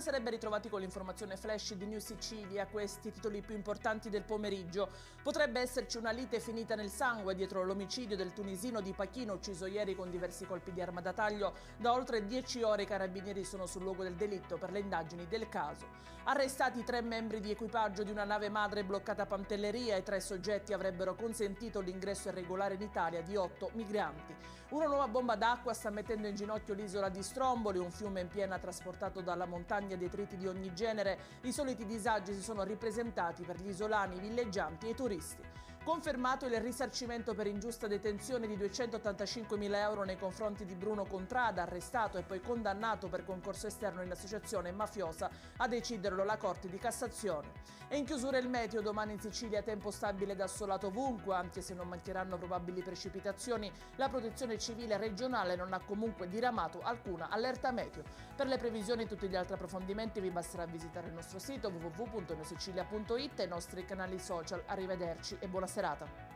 Buonasera, ben ritrovati con l'informazione flash di New Sicilia. Questi titoli più importanti del pomeriggio. Potrebbe esserci una lite finita nel sangue dietro l'omicidio del tunisino di Pachino, ucciso ieri con diversi colpi di arma da taglio. Da oltre 10 ore i carabinieri sono sul luogo del delitto per le indagini del caso. Arrestati 3 membri di equipaggio di una nave madre bloccata a Pantelleria. I 3 soggetti avrebbero consentito l'ingresso irregolare in Italia di 8 migranti. Una nuova bomba d'acqua sta mettendo in ginocchio l'isola di Stromboli, un fiume in piena trasportato dalla montagna, detriti di ogni genere. I soliti disagi si sono ripresentati per gli isolani, i villeggianti e i turisti. Confermato il risarcimento per ingiusta detenzione di 285.000 euro nei confronti di Bruno Contrada, arrestato e poi condannato per concorso esterno in associazione mafiosa, a deciderlo la Corte di Cassazione. E in chiusura il meteo, domani in Sicilia tempo stabile ed assolato ovunque, anche se non mancheranno probabili precipitazioni. La protezione civile regionale non ha comunque diramato alcuna allerta meteo. Per le previsioni e tutti gli altri approfondimenti vi basterà visitare il nostro sito www.neusicilia.it e i nostri canali social. Arrivederci e buona serata.